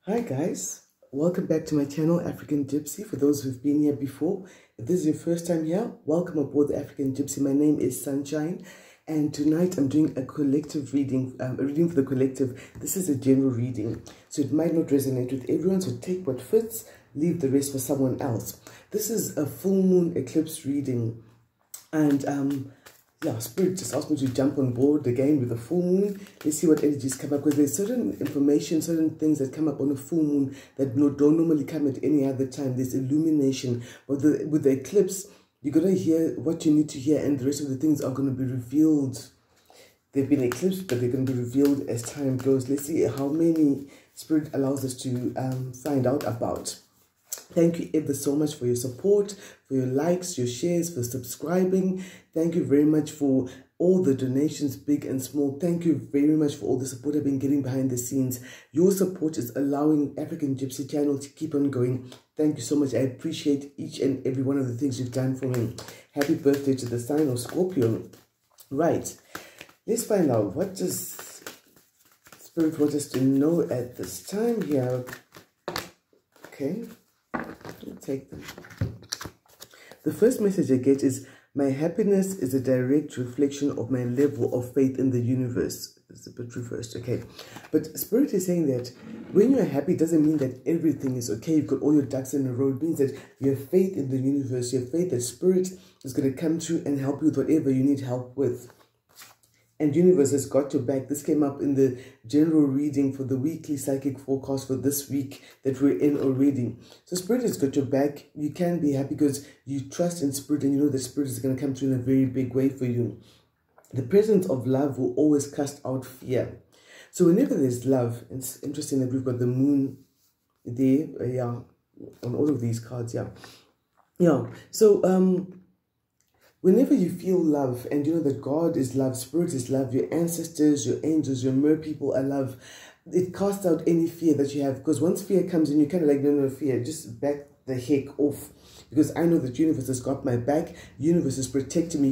Hi guys, welcome back to my channel African Gypsy. For those who've been here before, if this is your first time here, welcome aboard the African Gypsy. My name is Sunshine and tonight I'm doing a collective reading, a reading for the collective. This is a general reading, so it might not resonate with everyone, so take what fits, leave the rest for someone else. This is a full moon eclipse reading, and yeah, Spirit just asked me to jump on board again with the full moon. Let's see what energies come up, because there's certain information, certain things that come up on a full moon that don't normally come at any other time. There's illumination, but with the eclipse, you're going to hear what you need to hear, and the rest of the things are going to be revealed. They've been eclipsed, but they're going to be revealed as time goes. Let's see how many Spirit allows us to find out about. Thank you ever so much for your support, for your likes, your shares, for subscribing. Thank you very much for all the donations, big and small. Thank you very much for all the support I've been getting behind the scenes. Your support is allowing African Gypsy channel to keep on going. Thank you so much. I appreciate each and every one of the things you've done for me. Happy birthday to the sign of Scorpio. Right, let's find out what does Spirit want us to know at this time here. Okay. Take them. The first message I get is, my happiness is a direct reflection of my level of faith in the universe. It's a bit reversed, okay. But Spirit is saying that when you're happy, it doesn't mean that everything is okay. You've got all your ducks in a row. It means that you have faith in the universe. You have faith that Spirit is going to come through and help you with whatever you need help with. And universe has got your back. This came up in the general reading for the weekly psychic forecast for this week that we're in already. So Spirit has got your back. You can be happy because you trust in Spirit and you know that Spirit is going to come through in a very big way for you. The presence of love will always cast out fear. So whenever there's love, it's interesting that we've got the moon there, yeah, on all of these cards, yeah. Yeah, so whenever you feel love and you know that God is love, Spirit is love, your ancestors, your angels, your mer people are love, it casts out any fear that you have. Because once fear comes in, you kind of like, no fear, just back the heck off. Because I know that universe has got my back, universe is protecting me.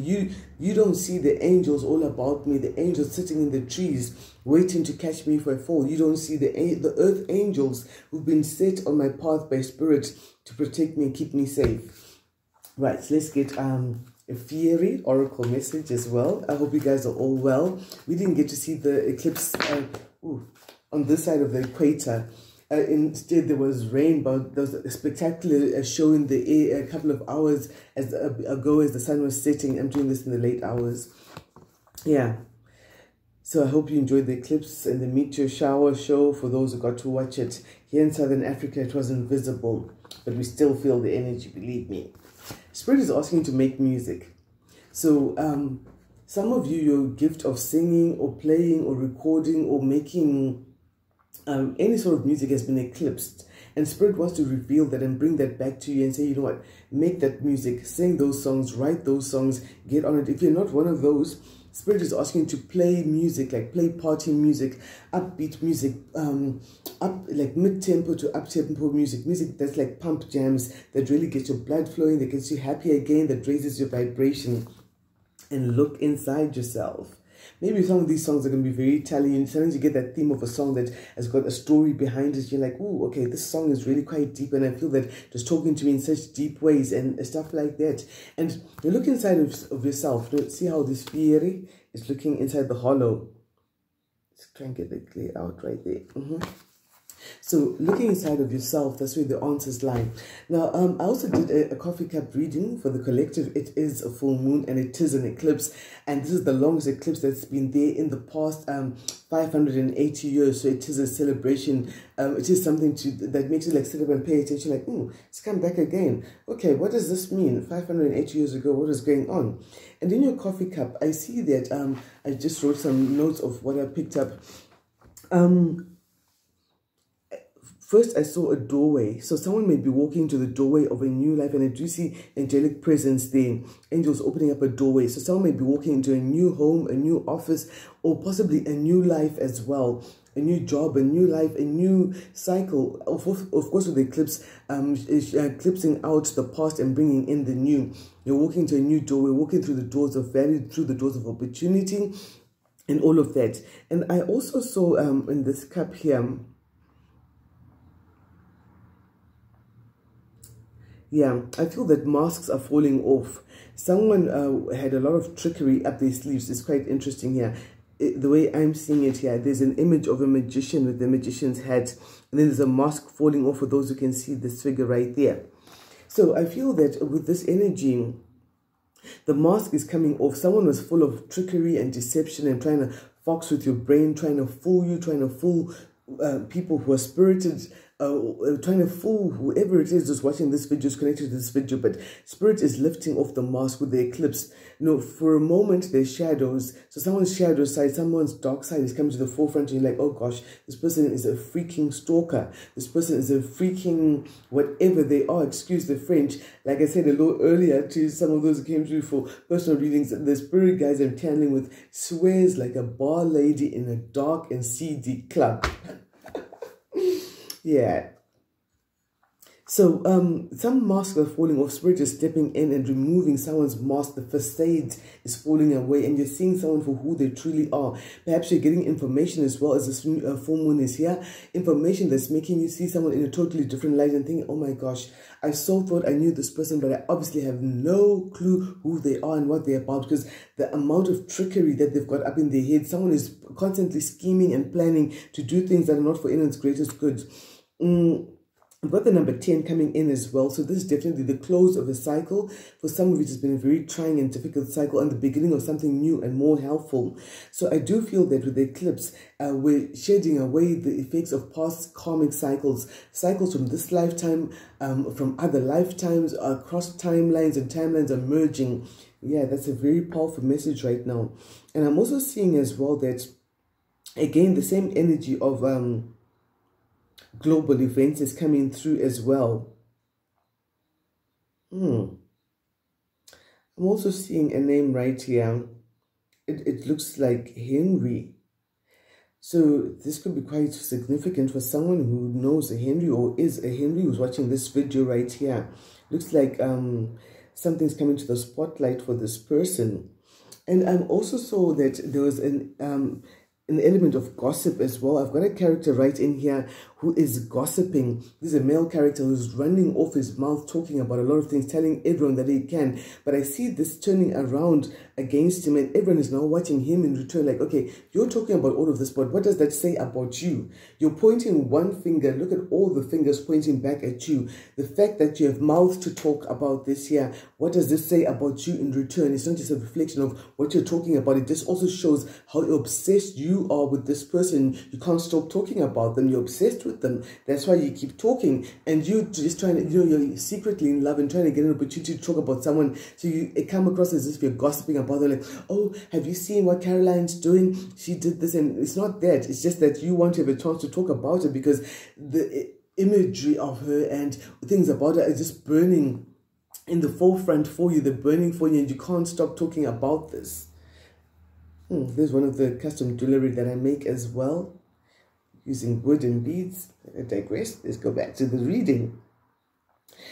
You don't see the angels all about me, the angels sitting in the trees waiting to catch me if I fall. You don't see the earth angels who've been set on my path by Spirit to protect me and keep me safe. Right, so let's get a fiery oracle message as well. I hope you guys are all well. We didn't get to see the eclipse on this side of the equator. Instead, there was rain, but there was a spectacular show in the air a couple of hours ago as the sun was setting. I'm doing this in the late hours. Yeah. So I hope you enjoyed the eclipse and the meteor shower show for those who got to watch it. Here in Southern Africa, it was invisible, but we still feel the energy, believe me. Spirit is asking you to make music. So some of you, your gift of singing or playing or recording or making any sort of music has been eclipsed. And Spirit wants to reveal that and bring that back to you and say, you know what, make that music, sing those songs, write those songs, get on it. If you're not one of those, Spirit is asking you to play music, like play party music, upbeat music, like mid-tempo to up-tempo music, music that's like pump jams, that really gets your blood flowing, that gets you happy again, that raises your vibration. And look inside yourself. Maybe some of these songs are going to be very telling. Sometimes you get that theme of a song that has got a story behind it. You're like, oh, okay, this song is really quite deep, and I feel that just talking to me in such deep ways and stuff like that. And you look inside of yourself. See how this fiery is looking inside the hollow. Let's try and get it clear out right there. So looking inside of yourself, that's where the answers lie. Now, I also did a coffee cup reading for the collective. It is a full moon and it is an eclipse. And this is the longest eclipse that's been there in the past 580 years. So it is a celebration. It is something that makes you like sit up and pay attention, like, it's come back again. Okay, what does this mean? 580 years ago, what is going on? And in your coffee cup, I see that I just wrote some notes of what I picked up. First, I saw a doorway. So someone may be walking into the doorway of a new life, and I do see angelic presence there. Angels opening up a doorway. So someone may be walking into a new home, a new office, or possibly a new life as well. A new job, a new life, a new cycle. Of course, with the eclipse, eclipsing out the past and bringing in the new. You're walking into a new doorway, walking through the doors of value, through the doors of opportunity, and all of that. And I also saw in this cup here, Yeah, I feel that masks are falling off. Someone had a lot of trickery up their sleeves. It's quite interesting here. The way I'm seeing it here, there's an image of a magician with the magician's hat, and then there's a mask falling off for those who can see this figure right there. So I feel that with this energy, the mask is coming off. Someone was full of trickery and deception and trying to fox with your brain, trying to fool you, trying to fool people who are spirited, trying to fool whoever it is just watching this video, is connected to this video. But spirit is lifting off the mask with the eclipse. You know, for a moment there's shadows. So someone's shadow side, someone's dark side is coming to the forefront, and you're like, oh gosh, this person is a freaking stalker. This person is a freaking whatever they are, excuse the French. Like I said a little earlier to some of those who came through for personal readings, the spirit guys I'm channeling with swears like a bar lady in a dark and seedy club. Yeah. So some masks are falling off. Spirit is stepping in and removing someone's mask. The facade is falling away, and you're seeing someone for who they truly are. Perhaps you're getting information as well as this full moon is here. Information that's making you see someone in a totally different light and think, oh my gosh, I so thought I knew this person, but I obviously have no clue who they are and what they're about, because the amount of trickery that they've got up in their head. Someone is constantly scheming and planning to do things that are not for anyone's greatest good. We've got the number 10 coming in as well. So this is definitely the close of a cycle. For some of it, it's been a very trying and difficult cycle and the beginning of something new and more helpful. So I do feel that with the eclipse, we're shedding away the effects of past karmic cycles. Cycles from this lifetime, from other lifetimes, across timelines, and timelines are merging. Yeah, that's a very powerful message right now. And I'm also seeing as well that, again, the same energy of global events is coming through as well. I'm also seeing a name right here. It looks like Henry. So this could be quite significant for someone who knows a Henry or is a Henry who's watching this video right here. Looks like something's coming to the spotlight for this person. And I also saw that there was an element of gossip as well. I've got a character right in here who is gossiping. This is a male character who's running off his mouth, talking about a lot of things, telling everyone that he can. But I see this turning around against him, and everyone is now watching him in return. Like, okay, you're talking about all of this, but what does that say about you? You're pointing one finger. Look at all the fingers pointing back at you. The fact that you have mouth to talk about this here, what does this say about you in return? It's not just a reflection of what you're talking about. It just also shows how obsessed you are with this person. You can't stop talking about them. You're obsessed with them. That's why you keep talking, and you just trying to, you know, you're secretly in love and trying to get an opportunity to talk about someone. So you come across as if you're gossiping about them, like, oh, have you seen what Caroline's doing? She did this. And it's not that. It's just that you want to have a chance to talk about her, because the imagery of her and things about her is just burning in the forefront for you. They're burning for you, and you can't stop talking about this. There's one of the custom jewelry that I make as well, using wood and beads. I digress. Let's go back to the reading.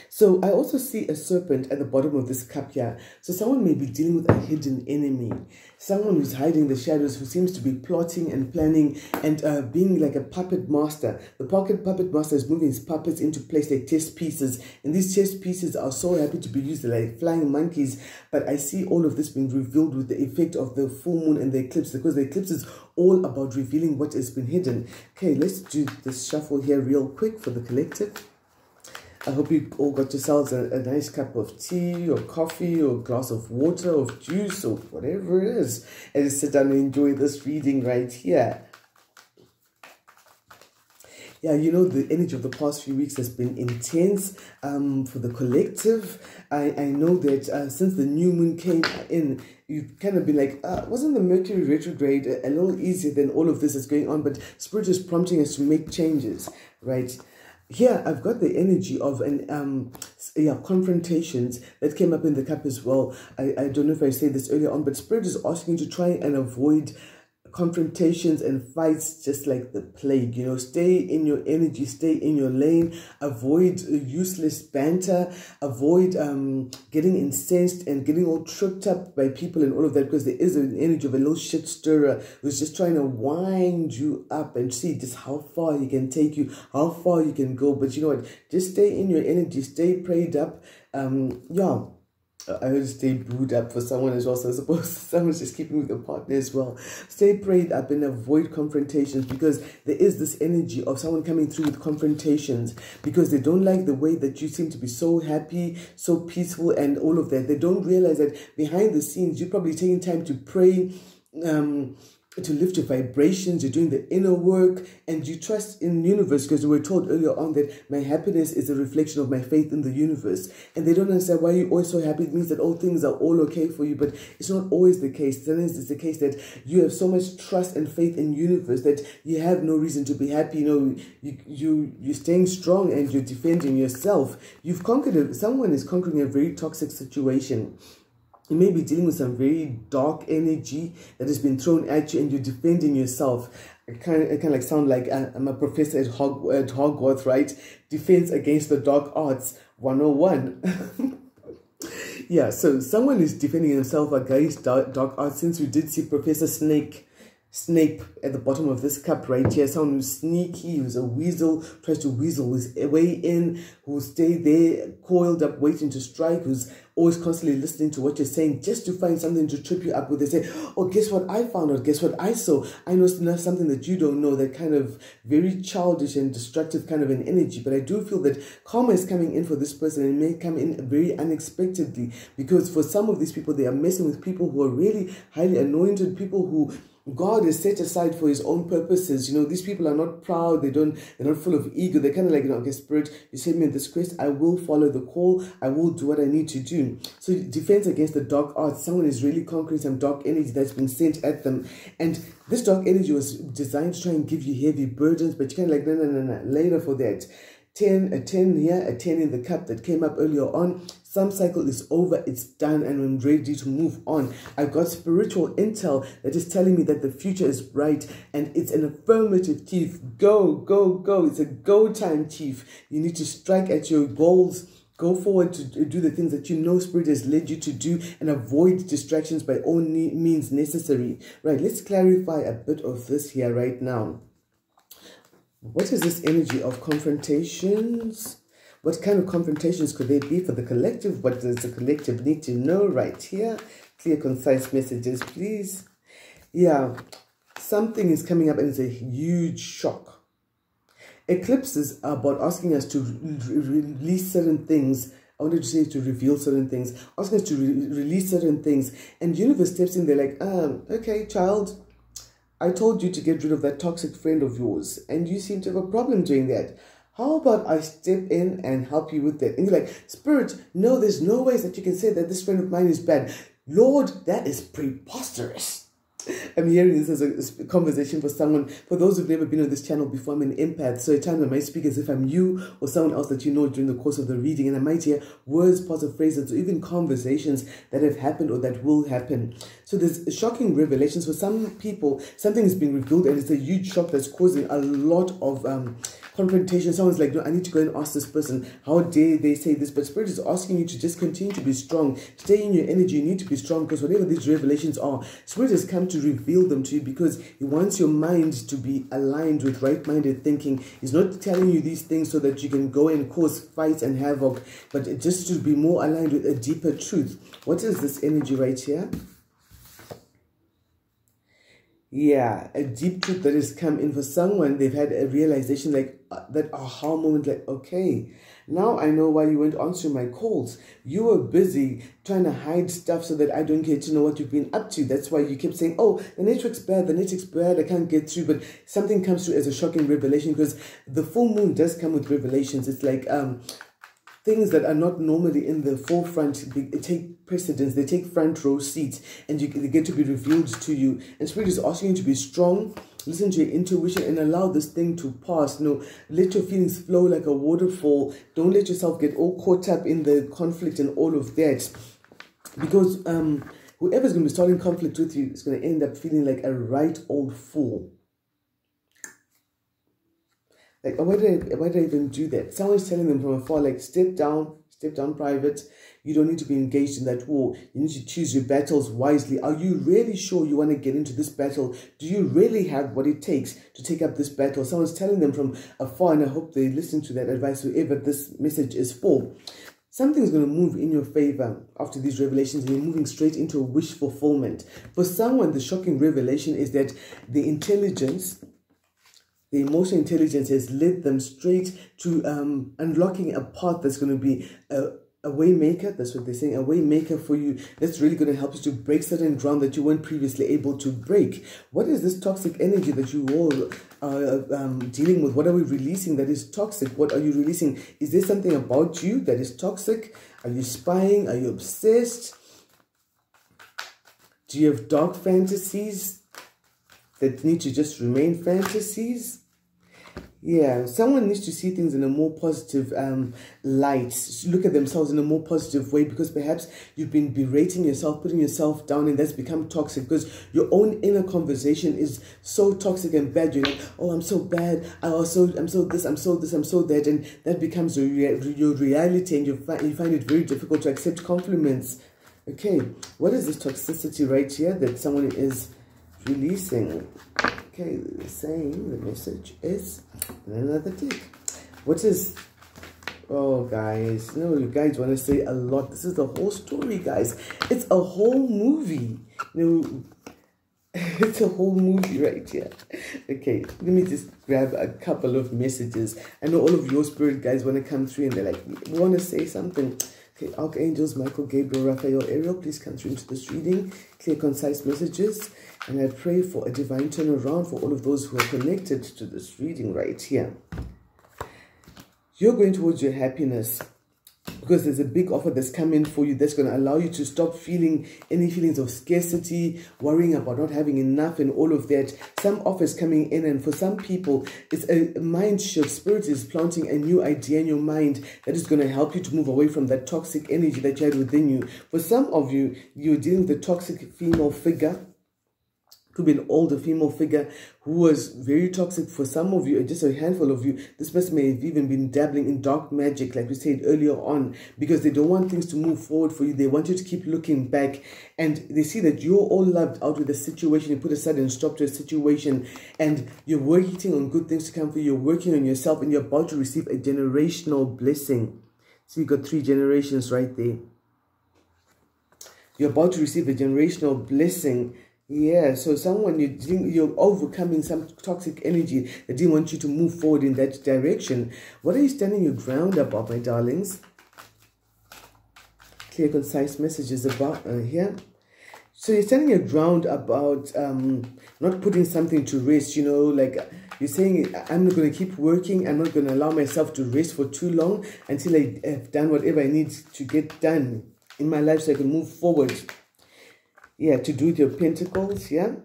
So I also see a serpent at the bottom of this cup here. So someone may be dealing with a hidden enemy. Someone who's hiding the shadows, who seems to be plotting and planning and being like a puppet master. The puppet master is moving his puppets into place like chess pieces. And these chess pieces are so happy to be used like flying monkeys. But I see all of this being revealed with the effect of the full moon and the eclipse, because the eclipse is all about revealing what has been hidden. Okay, let's do this shuffle here real quick for the collective. I hope you all got yourselves a nice cup of tea or coffee or glass of water or juice or whatever it is, and just sit down and enjoy this reading right here. Yeah, you know, the energy of the past few weeks has been intense for the collective. I know that since the new moon came in, you've kind of been like, wasn't the Mercury retrograde a little easier than all of this is going on? But Spirit is prompting us to make changes, right? Here, I've got the energy of confrontations that came up in the cup as well. I don't know if I said this earlier on, but Spirit is asking you to try and avoid confrontations and fights just like the plague. You know, stay in your energy, stay in your lane, avoid useless banter, avoid getting incensed and getting all tripped up by people and all of that, because there is an energy of a little shit stirrer who's just trying to wind you up and see just how far he can take you, how far you can go. But you know what, just stay in your energy, stay prayed up. Yeah, I heard stay brewed up for someone as well, so I suppose someone's just keeping with the partner as well. Stay prayed up and avoid confrontations, because there is this energy of someone coming through with confrontations because they don't like the way that you seem to be so happy, so peaceful and all of that. They don't realize that behind the scenes, you're probably taking time to pray, to lift your vibrations, you're doing the inner work, and you trust in the universe, because we were told earlier on that my happiness is a reflection of my faith in the universe. And they don't understand why you're always so happy. It means that all things are all okay for you, but it's not always the case. Sometimes it's the case that you have so much trust and faith in the universe that you have no reason to be happy. You know, you're staying strong and you're defending yourself. You've conquered it. Someone is conquering a very toxic situation. You may be dealing with some very dark energy that has been thrown at you, and you're defending yourself. It kind of like sound like I'm a professor at Hogwarts, right? Defense against the dark arts 101. Yeah, so someone is defending himself against dark arts, since we did see Professor Snape at the bottom of this cup right here. Someone who's sneaky, who's a weasel, tries to weasel his way in, who stay there coiled up waiting to strike, who's always constantly listening to what you're saying just to find something to trip you up with. They say, oh, guess what I found out, guess what I saw, I know something that you don't know. That kind of very childish and destructive kind of an energy. But I do feel that karma is coming in for this person, and it may come in very unexpectedly, because for some of these people, they are messing with people who are really highly anointed, people who God is set aside for his own purposes. You know, these people are not proud. They're not full of ego. They're kind of like, you know, okay, Spirit, you sent me in this quest. I will follow the call. I will do what I need to do. So defense against the dark arts. Someone is really conquering some dark energy that's been sent at them. And this dark energy was designed to try and give you heavy burdens, but you kind of like, no, later for that. A 10 here, a 10 in the cup that came up earlier on. Some cycle is over, it's done, and I'm ready to move on. I've got spiritual intel that is telling me that the future is bright, and it's an affirmative, Chief. Go, go, go. It's a go time, Chief. You need to strike at your goals. Go forward to do the things that you know Spirit has led you to do, and avoid distractions by all means necessary. Right, let's clarify a bit of this here right now. What is this energy of confrontations? What kind of confrontations could they be for the collective? What does the collective need to know right here? Clear, concise messages, please. Yeah, something is coming up and it's a huge shock. Eclipses are about asking us to release certain things. I wanted to say to reveal certain things. Asking us to release certain things. And the universe steps in, they're like, okay, child, I told you to get rid of that toxic friend of yours, and you seem to have a problem doing that. How about I step in and help you with that? And you're like, Spirit, no, there's no ways that you can say that this friend of mine is bad. Lord, that is preposterous. I'm hearing this as a conversation for someone. For those who've never been on this channel before, I'm an empath. So at times I might speak as if I'm you or someone else that you know during the course of the reading. And I might hear words, parts of phrases, or even conversations that have happened or that will happen. So there's shocking revelations. For some people, something is being revealed and it's a huge shock that's causing a lot of confrontation. Someone's like, no, I need to go and ask this person, how dare they say this? But Spirit is asking you to just continue to be strong. Stay in your energy. You need to be strong, because whatever these revelations are, Spirit has come to reveal them to you, because he wants your mind to be aligned with right-minded thinking. He's not telling you these things so that you can go and cause fights and havoc, but just to be more aligned with a deeper truth. What is this energy right here? Yeah, a deep truth that has come in for someone. They've had a realization, like that aha moment, like, okay, now I know why you weren't answering my calls. You were busy trying to hide stuff so that I don't get to know what you've been up to. That's why you kept saying, oh, the network's bad, I can't get through. But something comes through as a shocking revelation, because the full moon does come with revelations. It's like things that are not normally in the forefront take precedence, they take front row seats, and they get to be revealed to you. And Spirit is asking you to be strong, listen to your intuition, and allow this thing to pass. Let your feelings flow like a waterfall. Don't let yourself get all caught up in the conflict and all of that. Because whoever's going to be starting conflict with you is going to end up feeling like a right old fool. Like, why did I even do that? Someone's telling them from afar, like, step down private. You don't need to be engaged in that war. You need to choose your battles wisely. Are you really sure you want to get into this battle? Do you really have what it takes to take up this battle? Someone's telling them from afar, and I hope they listen to that advice, whoever this message is for. Something's going to move in your favor after these revelations, and you're moving straight into a wish fulfillment. For someone, the shocking revelation is that the intelligence, the emotional intelligence has led them straight to unlocking a path that's going to be a way maker. That's what they're saying, a way maker for you. That's really going to help you to break certain ground that you weren't previously able to break. What is this toxic energy that you all are dealing with? What are we releasing that is toxic? What are you releasing? Is there something about you that is toxic? Are you spying? Are you obsessed? Do you have dark fantasies that need to just remain fantasies? Yeah, someone needs to see things in a more positive light, look at themselves in a more positive way, because perhaps you've been berating yourself, putting yourself down, and that's become toxic because your own inner conversation is so toxic and bad. You're like, oh, I'm so bad, I'm so this, I'm so that, and that becomes your reality, and you find it very difficult to accept compliments. Okay, what is this toxicity right here that someone is releasing? Okay, the same, the message is another tick. What is, oh guys, you guys want to say a lot. This is the whole story, guys. It's a whole movie. It's a whole movie right here. Okay, let me just grab a couple of messages. I know all of your spirit guys want to come through and they're like, we want to say something. Okay, Archangels, Michael, Gabriel, Raphael, Ariel, please come through into this reading. Clear, concise messages. And I pray for a divine turnaround for all of those who are connected to this reading right here. You're going towards your happiness because there's a big offer that's coming for you that's going to allow you to stop feeling any feelings of scarcity, worrying about not having enough and all of that. Some offers coming in, and for some people, it's a mind shift. Spirit is planting a new idea in your mind that is going to help you to move away from that toxic energy that you had within you. For some of you, you're dealing with a toxic female figure. Could be an older female figure who was very toxic. For some of you, just a handful of you, this person may have even been dabbling in dark magic, like we said earlier on, because they don't want things to move forward for you. They want you to keep looking back, and they see that you're all loved out with a situation. You put a sudden stop to a situation, and you're waiting on good things to come for you. You're working on yourself, and you're about to receive a generational blessing. So you got 3 generations right there. You're about to receive a generational blessing. Yeah, so someone, you're overcoming some toxic energy that didn't want you to move forward in that direction. What are you standing your ground about, my darlings? Clear, concise messages about here. So you're standing your ground about not putting something to rest, like you're saying, I'm not going to keep working. I'm not going to allow myself to rest for too long until I have done whatever I need to get done in my life so I can move forward. Yeah, to do with your pentacles, yeah.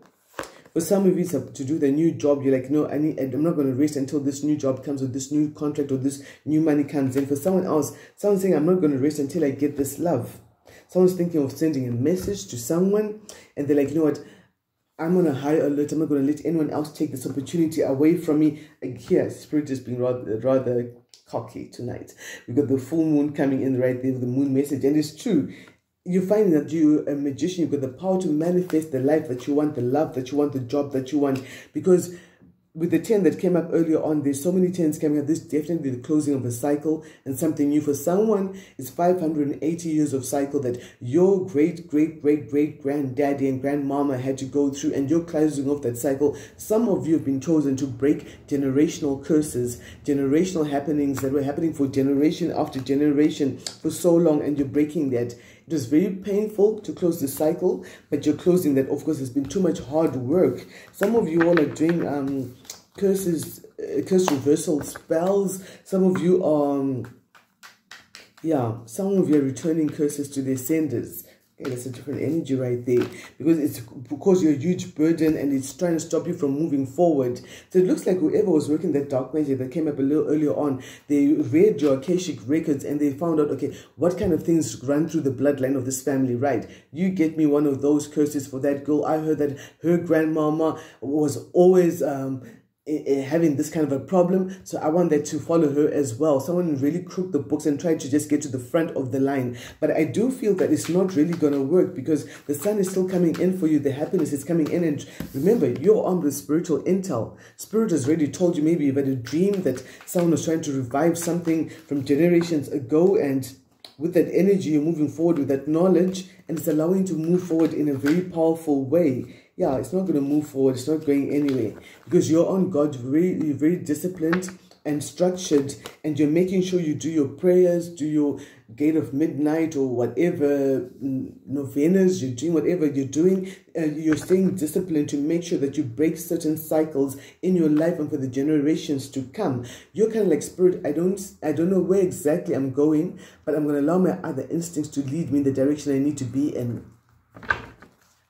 For some of you, it's to do the new job. You're like, no, I'm not going to rest until this new job comes, or this new contract, or this new money comes in. For someone else, someone's saying, I'm not going to rest until I get this love. Someone's thinking of sending a message to someone, and they're like, you know what, I'm on a high alert. I'm not going to let anyone else take this opportunity away from me. Like here, Spirit is being rather cocky tonight. We've got the full moon coming in right there with the moon message, and it's true. You find that you're a magician. You've got the power to manifest the life that you want, the love that you want, the job that you want. Because with the 10 that came up earlier on, there's so many 10s coming up. This is definitely the closing of a cycle and something new. For someone, it's 580 years of cycle that your great-great-great-great-granddaddy and grandmama had to go through, and you're closing off that cycle. Some of you have been chosen to break generational curses, generational happenings that were happening for generation after generation for so long, and you're breaking that. It was very painful to close the cycle, but you're closing that. Of course, it's been too much hard work. Some of you all are doing curse reversal spells. Some of you are, some of you are returning curses to their senders. Okay, that's a different energy right there, because it's because you're a huge burden and it's trying to stop you from moving forward. So it looks like whoever was working that dark magic that came up a little earlier on, they read your Akashic records and they found out, okay, what kind of things run through the bloodline of this family, right? You get me one of those curses for that girl. I heard that her grandmama was always having this kind of a problem, so I want that to follow her as well. Someone really crooked the books and tried to just get to the front of the line, but I do feel that it's not really going to work, because the sun is still coming in for you, the happiness is coming in, and remember, you're armed with spiritual intel. Spirit has already told you, maybe you've had a dream that someone was trying to revive something from generations ago, and with that energy, you're moving forward with that knowledge, and it's allowing you to move forward in a very powerful way. Yeah, it's not going to move forward. It's not going anywhere, because you're on God, you're very disciplined and structured, and you're making sure you do your prayers, do your gate of midnight or whatever, novenas, you're doing whatever you're doing. You're staying disciplined to make sure that you break certain cycles in your life and for the generations to come. You're kind of like, Spirit, I don't know where exactly I'm going, but I'm going to allow my other instincts to lead me in the direction I need to be in.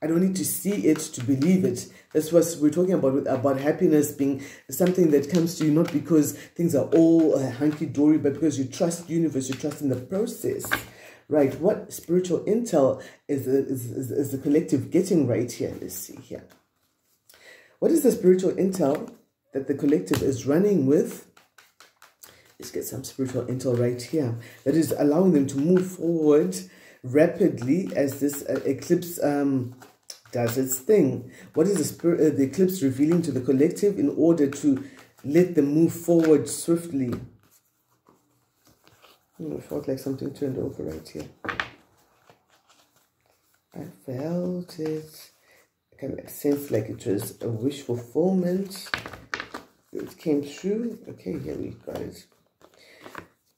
I don't need to see it to believe it. That's what we're talking about happiness being something that comes to you not because things are all hunky-dory, but because you trust the universe, you trust in the process. Right, what spiritual intel is the collective getting right here? Let's see here. What is the spiritual intel that the collective is running with? Let's get some spiritual intel right here. That is allowing them to move forward rapidly as this eclipse does its thing. What is the eclipse revealing to the collective in order to let them move forward swiftly? I felt like something turned over right here. I felt it. I kind of sensed like it was a wish fulfillment. It came through. Okay, here we got it.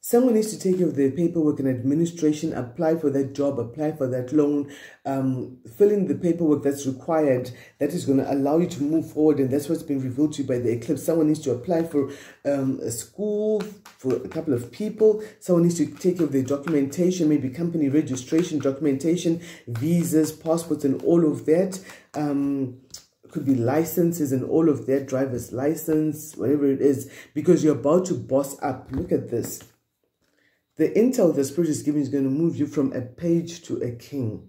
Someone needs to take care of their paperwork and administration, apply for that job, apply for that loan, fill in the paperwork that's required. That is going to allow you to move forward, and that's what's been revealed to you by the eclipse. Someone needs to apply for a school for a couple of people. Someone needs to take care of their documentation, maybe company registration, documentation, visas, passports, and all of that. Could be licenses and all of that, driver's license, whatever it is, because you're about to boss up. Look at this. The intel the Spirit is giving is going to move you from a page to a king.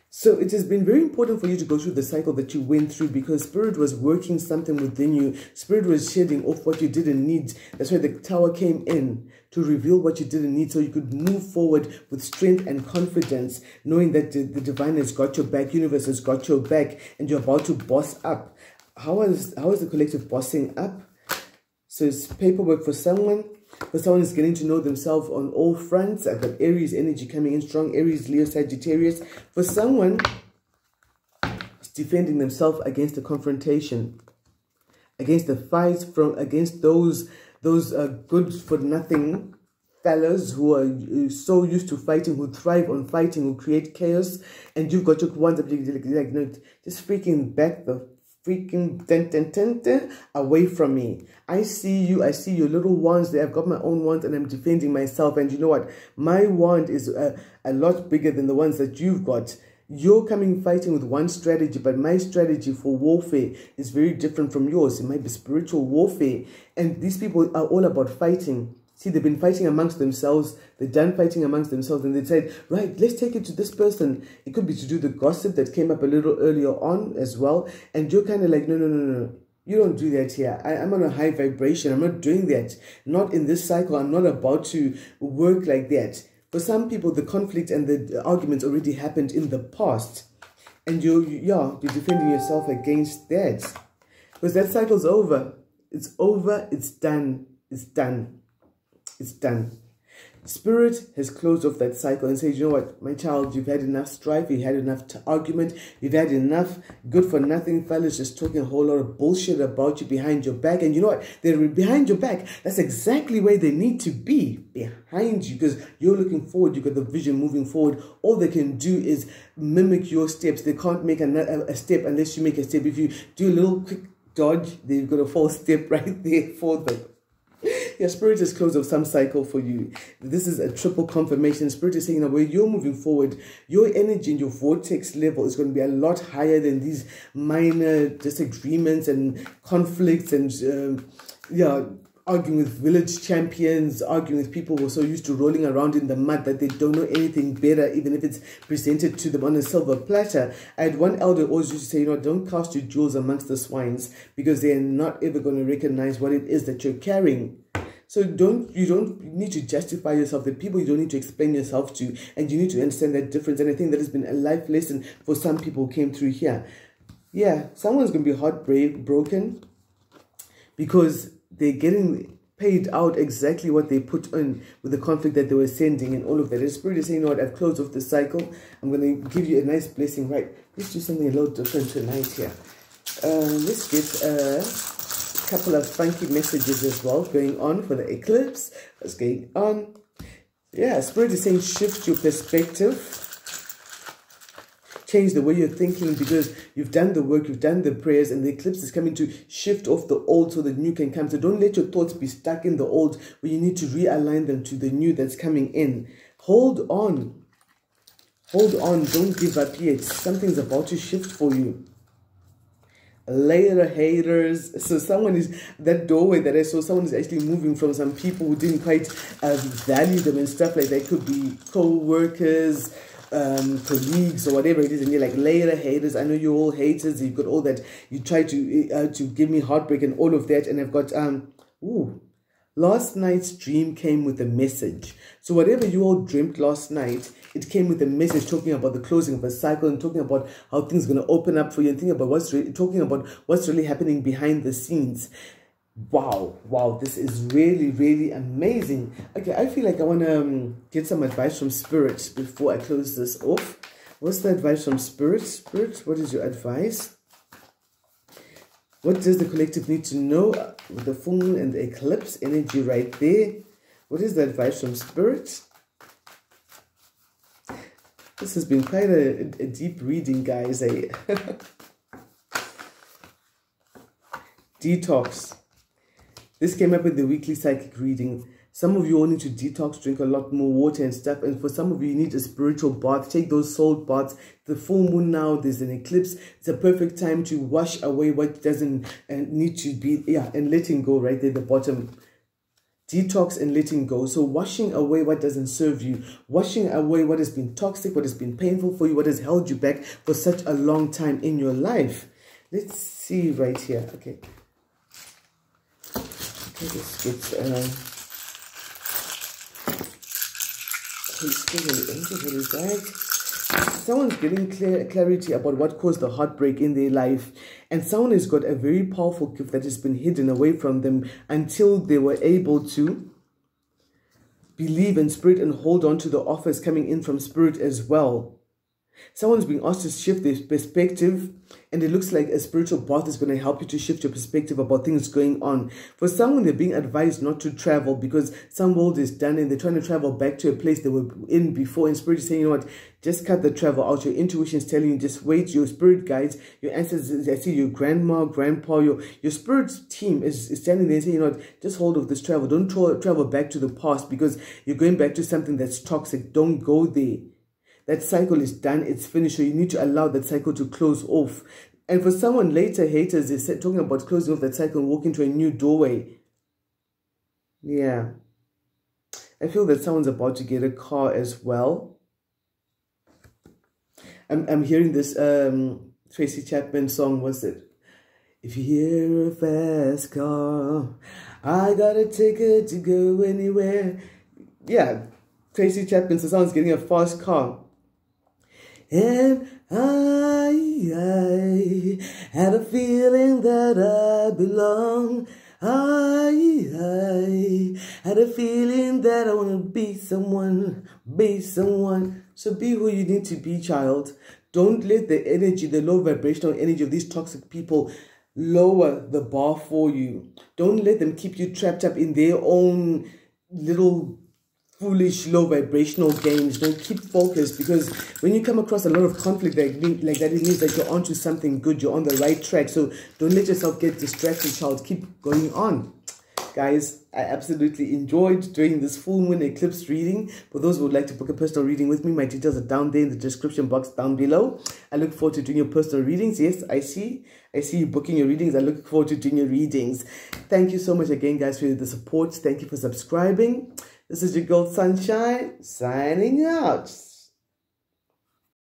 So it has been very important for you to go through the cycle that you went through, because Spirit was working something within you. Spirit was shedding off what you didn't need. That's why the tower came in, to reveal what you didn't need, so you could move forward with strength and confidence, knowing that the divine has got your back, universe has got your back, and you're about to boss up. How is the collective bossing up? So it's paperwork for someone is getting to know themselves on all fronts. I've got Aries energy coming in strong, Aries, Leo, Sagittarius. For someone, it's defending themselves against the confrontation, against the fights, against those good for nothing fellas who are so used to fighting, who thrive on fighting, who create chaos, and you've got your ones that like, no, just freaking back the freaking away from me. I see you, I see your little wands there. I've got my own wand and I'm defending myself. And you know what? My wand is a lot bigger than the ones that you've got. You're coming fighting with one strategy, but my strategy for warfare is very different from yours. It might be spiritual warfare. And these people are all about fighting. See, they've been fighting amongst themselves. They're done fighting amongst themselves. And they said, right, let's take it to this person. It could be to do the gossip that came up a little earlier on as well. And you're kind of like, no. You don't do that here. I'm on a high vibration. I'm not doing that. Not in this cycle. I'm not about to work like that. For some people, the conflict and the arguments already happened in the past. And you're defending yourself against that. Because that cycle's over. It's over. It's done. It's done. It's done. Spirit has closed off that cycle and said, you know what, my child, you've had enough strife, you've had enough argument, you've had enough good for nothing fellas just talking a whole lot of bullshit about you behind your back. And you know what, they're behind your back. That's exactly where they need to be, behind you, because you're looking forward, you've got the vision moving forward. All they can do is mimic your steps. They can't make a step unless you make a step. If you do a little quick dodge, they've got a false step right there for them. Yeah, Spirit is close of some cycle for you. This is a triple confirmation. Spirit is saying, you know, where you're moving forward, your energy and your vortex level is going to be a lot higher than these minor disagreements and conflicts and, yeah, arguing with village champions, arguing with people who are so used to rolling around in the mud that they don't know anything better, even if it's presented to them on a silver platter. I had one elder always used to say, you know, don't cast your jewels amongst the swines, because they're not ever going to recognize what it is that you're carrying. So you don't need to justify yourself. The people you don't need to explain yourself to, and you need to understand that difference. And I think that has been a life lesson for some people who came through here. Yeah, someone's going to be heartbroken because they're getting paid out exactly what they put in with the conflict that they were sending and all of that. The Spirit is saying, you know what, I've closed off the cycle. I'm going to give you a nice blessing, right? Let's do something a little different tonight here. Let's get a couple of funky messages as well going on for the eclipse. What's going on? Yeah, Spirit is saying shift your perspective. Change the way you're thinking, because you've done the work, you've done the prayers, and the eclipse is coming to shift off the old so the new can come. So don't let your thoughts be stuck in the old, where you need to realign them to the new that's coming in. Hold on. Hold on. Don't give up yet. Something's about to shift for you. Later haters. So someone is, that doorway that I saw, someone is actually moving from some people who didn't quite value them and stuff like that. It could be co-workers, colleagues or whatever it is, and you're like, later haters, I know you're all haters, you've got all that, you try to give me heartbreak and all of that. And I've got last night's dream came with a message. So whatever you all dreamt last night, it came with a message talking about the closing of a cycle and talking about how things are going to open up for you, and thinking about talking about what's really happening behind the scenes. Wow, this is really, really amazing. Okay, I feel like I want to get some advice from Spirit before I close this off. What's the advice from Spirit? Spirit, what is your advice? What does the collective need to know with the full moon and the eclipse energy right there? What is the advice from Spirit? This has been quite a deep reading, guys. Detox. This came up with the weekly psychic reading. Some of you all need to detox, drink a lot more water and stuff. And for some of you, you need a spiritual bath. Take those salt baths. The full moon now, there's an eclipse. It's a perfect time to wash away what doesn't need to be. Yeah, and letting go right there at the bottom. Detox and letting go. So washing away what doesn't serve you. Washing away what has been toxic, what has been painful for you, what has held you back for such a long time in your life. Let's see right here. Okay. Let's get what is that? Someone's getting clarity about what caused the heartbreak in their life, and someone has got a very powerful gift that has been hidden away from them until they were able to believe in Spirit and hold on to the offers coming in from Spirit as well. Someone's being asked to shift their perspective, and it looks like a spiritual bath is going to help you to shift your perspective about things going on. For someone, they're being advised not to travel because some world is done and they're trying to travel back to a place they were in before. And Spirit is saying, you know what, just cut the travel out. Your intuition is telling you, just wait. Your spirit guides, your ancestors, I see your grandma, grandpa, your spirit team is standing there and saying, you know what, just hold off this travel. Don't travel back to the past because you're going back to something that's toxic. Don't go there. That cycle is done, it's finished, so you need to allow that cycle to close off. And for someone, later haters, they're talking about closing off that cycle and walking to a new doorway. Yeah. I feel that someone's about to get a car as well. I'm hearing this Tracy Chapman song, what's it? If you hear a fast car, I got a ticket to go anywhere. Yeah, Tracy Chapman, so someone's getting a fast car. And I had a feeling that I belong. I had a feeling that I want to be someone, So be who you need to be, child. Don't let the energy, the low vibrational energy of these toxic people lower the bar for you. Don't let them keep you trapped up in their own little foolish low vibrational games. Don't keep focused, because when you come across a lot of conflict like that, it means that you're onto something good, you're on the right track. So don't let yourself get distracted, child. Keep going on. Guys, I absolutely enjoyed doing this full moon eclipse reading. For those who would like to book a personal reading with me, my details are down there in the description box down below. I look forward to doing your personal readings. Yes, I see you booking your readings. I look forward to doing your readings. Thank you so much again, guys, for the support. Thank you for subscribing. This is your girl Sunshine, signing out.